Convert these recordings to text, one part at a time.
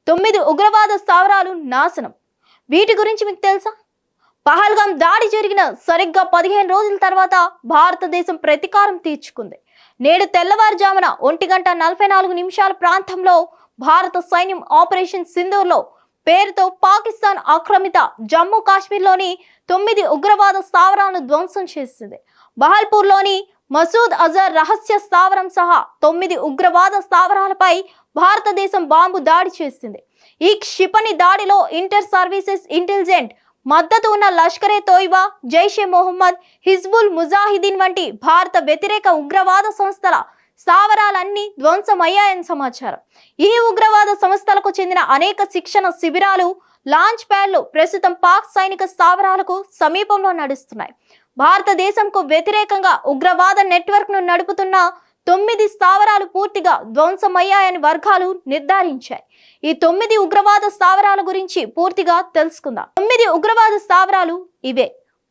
9 ఉగ్రవాద స్థావరాలు నాశనం. వీటి గురించి మీకు తెలుసా? పహల్గాం దాడి జరిగిన సరిగ్గా 15 రోజుల తర్వాత భారతదేశం ప్రతీకారం తీర్చుకుంది. నేడు తెల్లవారుజామున 1:44 ప్రాంతంలో భారత సైన్యం ఆపరేషన్ సింధూర్లో పేరుతో పాకిస్తాన్ ఆక్రమిత జమ్మూ కాశ్మీర్లోని 9 ఉగ్రవాద స్థావరాలను ధ్వంసం చేసింది. బహల్పూర్లోని మసూద్ అజర్ రహస్య స్థావరం సహా 9 ఉగ్రవాద స్థావరాలపై భారతదేశం బాంబు దాడి చేసింది. ఈ క్షిపణి దాడిలో ఇంటర్ సర్వీసెస్ ఇంటెలిజెంట్ మద్దతు ఉన్న లష్కరే తోయిబా, జైషే మొహమ్మద్, హిజ్బుల్ ముజాహిదీన్ వంటి భారత వ్యతిరేక ఉగ్రవాద సంస్థల స్థావరాలన్నీ ధ్వంసమయ్యాయని సమాచారం. ఈ ఉగ్రవాద సంస్థలకు చెందిన అనేక శిక్షణ శిబిరాలు, లాంచ్ ప్యాడ్లు ప్రస్తుతం పాక్ సైనిక స్థావరాలకు సమీపంలో నడుస్తున్నాయి. భారతదేశంకు వ్యతిరేకంగా ఉగ్రవాద నెట్వర్క్ ను నడుపుతున్న 9 స్థావరాలు పూర్తిగా ధ్వంసమయ్యాయని వర్గాలు నిర్ధారించాయి. ఈ 9 ఉగ్రవాద స్థావరాల గురించి పూర్తిగా తెలుసుకుందాం. 9 ఉగ్రవాద స్థావరాలు ఇవే: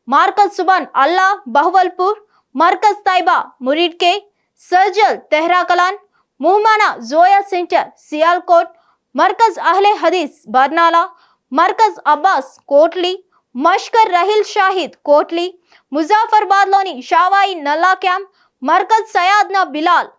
మార్కజ్ సుబాన్ అల్లా బహవల్పూర్, మర్కజ్ తైబా మురిడ్కే, సర్జల్ తెహ్రాకలాన్, ముహమానా జోయా సెంటర్ సియాల్కోట్, మర్కజ్ అహ్లే హదీస్ బర్నాలా, మర్కజ్ అబ్బాస్ కోట్లీ, మష్కర్ రహిల్ షాహిద్ కోట్లీ, ముజాఫర్బాద్లోని షావాయి నల్లా క్యాంప్, మర్కజ్ సయాద్నా బిలాల్,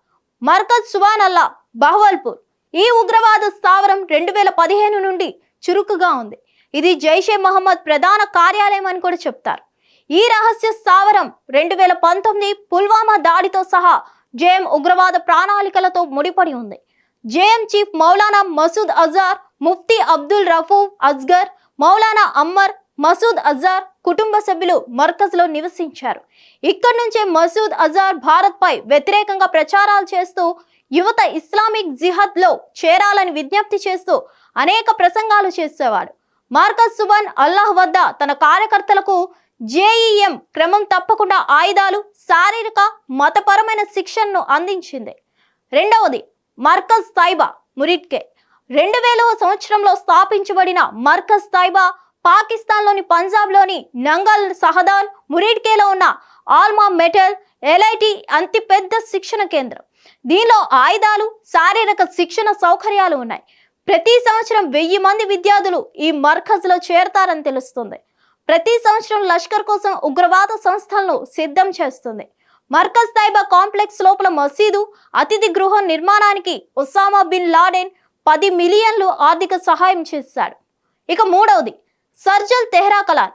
మర్కజ్ సుబాన్ అల్లా బహవల్పూర్. ఈ ఉగ్రవాద స్థావరం 2015 నుండి చురుకుగా ఉంది. ఇది జైషే మహమ్మద్ ప్రధాన కార్యాలయం అని కూడా చెప్తారు. ఈ రహస్య స్థావరం 2019 పుల్వామా దాడితో సహా జేఎం ఉగ్రవాద ప్రణాళికలతో ముడిపడి ఉంది. జేఎం చీఫ్ మౌలానా మసూద్ అజార్, ముఫ్తీ అబ్దుల్ రఫూఫ్ అస్గర్, మౌలానా అమ్మర్ మసూద్ అజార్ కుటుంబ సభ్యులు మర్కజ్లో నివసించారు. ఇక్కడి నుంచే మసూద్ అజార్ భారత్ పై వ్యతిరేకంగా ప్రచారాలు చేస్తూ యువత ఇస్లామిక్ జిహాద్ లో చేరాలని విజ్ఞప్తి చేస్తూ అనేక ప్రసంగాలు చేసేవాడు. మార్కజ్ సుబాన్ అల్లాహ్ వద్ద తన కార్యకర్తలకు జేఈఎం క్రమం తప్పకుండా ఆయుధాలు, శారీరక మతపరమైన శిక్షణను అందించింది. రెండవది మర్కజ్ తైబా మురిడ్కే. 2000వ సంవత్సరంలో స్థాపించబడిన మర్కజ్ తైబా పాకిస్తాన్లోని పంజాబ్లోని నంగల్ సహదాన్ మురిడ్కేలో ఉన్న ఆల్మా మెటల్ ఎల్ఐటి అతి పెద్ద శిక్షణ కేంద్రం. దీనిలో ఆయుధాలు, శారీరక శిక్షణ సౌకర్యాలు ఉన్నాయి. ప్రతి సంవత్సరం 1000 మంది విద్యార్థులు ఈ మర్కజ్లో చేరతారని తెలుస్తుంది. ప్రతి సంవత్సరం లష్కర్ కోసం ఉగ్రవాద సంస్థలను సిద్ధం చేస్తుంది. మర్కజ్ తైబా కాంప్లెక్స్ లోపల మసీదు, అతిథి గృహం నిర్మాణానికి ఒసామా బిన్ లాడెన్ 10 మిలియన్లు ఆర్థిక సహాయం చేశాడు. ఇక మూడవది సర్జల్ తెహ్రాకలాన్.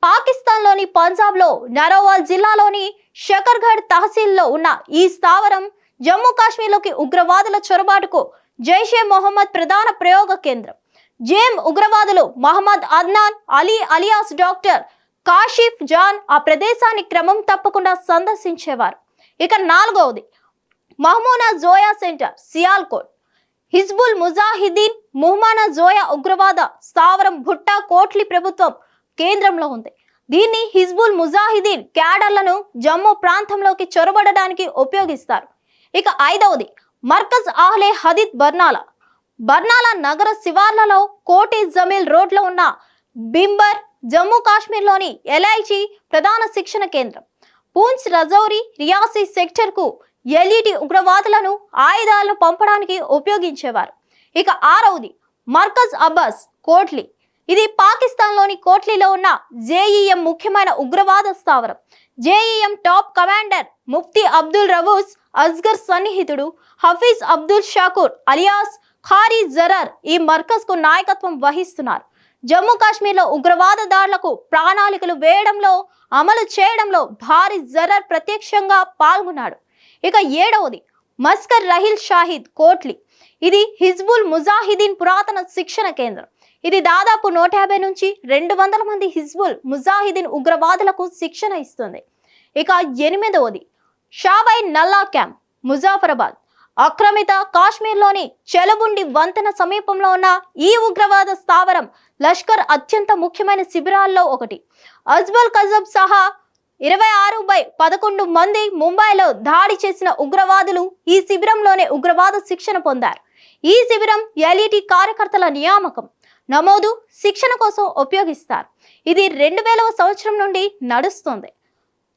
పాకిస్తాన్లోని పంజాబ్లో నరోవాల్ జిల్లాలోని షకర్గఢ్ తహసీల్లో ఉన్న ఈ స్థావరం జమ్మూ కాశ్మీర్లోకి ఉగ్రవాదుల చొరబాటుకు జైషే మొహమ్మద్ ప్రధాన ప్రయోగ కేంద్రం. జేఎం ఉగ్రవాదులు మహమ్మద్ అద్నాన్ అలీ అలియాస్ డాక్టర్ కాషిఫ్ జాన్ ఆ ప్రదేశాన్ని క్రమం తప్పకుండా సందర్శించేవారు. ఇక నాలుగవది మహమూనా జోయా సెంటర్ సియాల్కోట్. హిజ్బుల్ ముజాహిదీన్ ముహమానా జోయా ఉగ్రవాద స్థావరం భుట్టా కోట్లీ ప్రభుత్వం కేంద్రంలో ఉంది. దీన్ని హిజ్బుల్ ముజాహిదీన్ క్యాడర్లను జమ్మూ ప్రాంతంలోకి చొరబడడానికి ఉపయోగిస్తారు. ఇక ఐదవది మర్కజ్ అహ్లే హదీస్ బర్నాలా. బర్నాలా నగర శివార్లలో కోటి జమీల్ రోడ్లో ఉన్న బింబర్ జమ్మూ కాశ్మీర్లోని ఎల్ఐజీ ప్రధాన శిక్షణ కేంద్రం. పూంచ్ రజౌరి రియాసీ సెక్టర్కు ఎల్ఈటి ఉగ్రవాదులను ఆయుధాలను పంపడానికి ఉపయోగించేవారు. ఇక ఆరవది మర్కజ్ అబ్బాస్ కోట్లీ. ఇది పాకిస్తాన్లోని కోట్లీలో ఉన్న జేఈఎం ముఖ్యమైన ఉగ్రవాద స్థావరం. JEM top commander Mufti Abdul Rauf Asghar సన్నిహితుడు హఫీజ్ అబ్దుల్ షాకూర్ అలియాస్ ఖారీ జరర్ ఈ మర్కజ్కు నాయకత్వం వహిస్తున్నారు. జమ్మూ కాశ్మీర్లో ఉగ్రవాద దాడులకు ప్రణాళికలు వేయడంలో, అమలు చేయడంలో భారీ జరర్ ప్రత్యక్షంగా పాల్గొన్నాడు. ఇక ఏడవది మస్కర్ రహిల్ షాహిద్ కోట్లీ. ఇది హిజ్బుల్ ముజాహిదీన్ పురాతన శిక్షణ కేంద్రం. ఇది దాదాపు 150 నుంచి 200 మంది హిజ్బుల్ ముజాహిదీన్ ఉగ్రవాదులకు శిక్షణ ఇస్తుంది. ఇక ఎనిమిదవది షావాయి నల్లా క్యాంప్ ముజాఫరాబాద్. ఆక్రమిత కాశ్మీర్లోని చెలబుండి వంతెన సమీపంలో ఉన్న ఈ ఉగ్రవాద స్థావరం లష్కర్ అత్యంత ముఖ్యమైన శిబిరాల్లో ఒకటి. అజ్బల్ కజబ్ సహా 26/11 మంది ముంబైలో దాడి చేసిన ఉగ్రవాదులు ఈ శిబిరంలోనే ఉగ్రవాద శిక్షణ పొందారు. ఈ శిబిరం ఎల్ఈటి కార్యకర్తల నియామకం, నమోదు, శిక్షణ కోసం ఉపయోగిస్తారు. ఇది 2000వ సంవత్సరం నుండి నడుస్తుంది.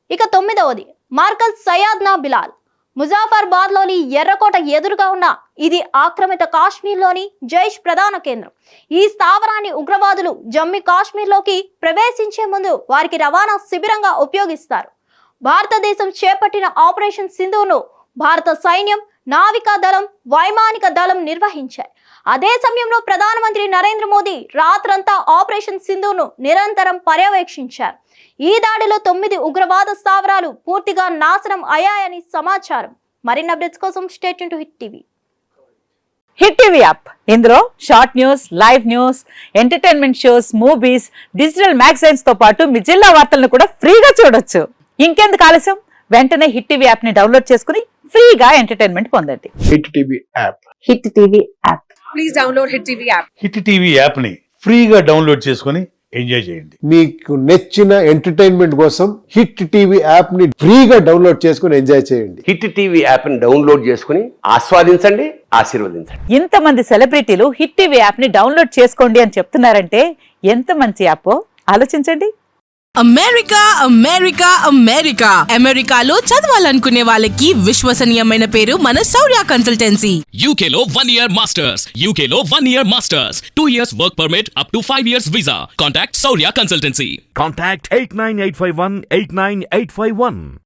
ఇక 9వది మార్కజ్ సయాద్నా బిలాల్. ముజాఫర్బాద్లోని ఎర్రకోట ఎదురుగా ఉన్న ఇది ఆక్రమిత కాశ్మీర్లోని జైష్ ప్రధాన కేంద్రం. ఈ స్థావరాన్ని ఉగ్రవాదులు జమ్మూ కాశ్మీర్లోకి ప్రవేశించే ముందు వారికి రవాణా శిబిరంగా ఉపయోగిస్తారు. భారతదేశం చేపట్టిన ఆపరేషన్ సింధూర్ను భారత సైన్యం, నావికా దళం, వైమానిక దళం నిర్వహించాయి. అదే సమయంలో ప్రధానమంత్రి నరేంద్ర మోదీ రాత్రంతా ఆపరేషన్ సింధూర్ను నిరంతరం పర్యవేక్షించారు. ఈ దాడిలో 9 ఉగ్రవాద స్థావరాలు పూర్తిగా నాశనం అయ్యాయని సమాచారం. మరిన్ని అప్డేట్స్ కోసం stay tune to hit TV. Hit TV app ఇందులో short news, live news, entertainment shows, movies, digital magazines తో పాటు మీ జిల్లా వార్తలను కూడా ఫ్రీగా చూడొచ్చు. ఇంకెందుకు ఆలస్యం, వెంటనే హిట్ టీవీ యాప్ ని డౌన్లోడ్ చేసుకుని ఫ్రీగా ఎంటర్టైన్మెంట్ పొందండి. Hit TV app. Hit TV app. Please download hit TV app. Hit TV app ని ఫ్రీగా డౌన్లోడ్ చేసుకొని ఎంజాయ్ చేయండి. మీకు నచ్చిన ఎంటర్టైన్మెంట్ కోసం హిట్ టీవీ యాప్ ని ఫ్రీగా డౌన్లోడ్ చేసుకొని ఎంజాయ్ చేయండి. హిట్ టీవీ యాప్ ని డౌన్లోడ్ చేసుకుని ఆస్వాదించండి, ఆశీర్వదించండి. ఇంతమంది సెలబ్రిటీలు హిట్ టీవీ యాప్ ని డౌన్లోడ్ చేసుకోండి అని చెప్తున్నారంటే ఎంత మంచి యాప్ ఆలోచించండి. అమెరికా అమెరికా అమెరికా అమెరికాలో చదవాలనుకునే వాళ్ళకి విశ్వసనీయమైన పేరు మన శౌర్య కన్సల్టెన్సీ. UK లో 1 year masters. UK లో 1 year masters. 2 years work permit up to 5 years visa. Contact Saurya Consultancy. Contact 89851 89851.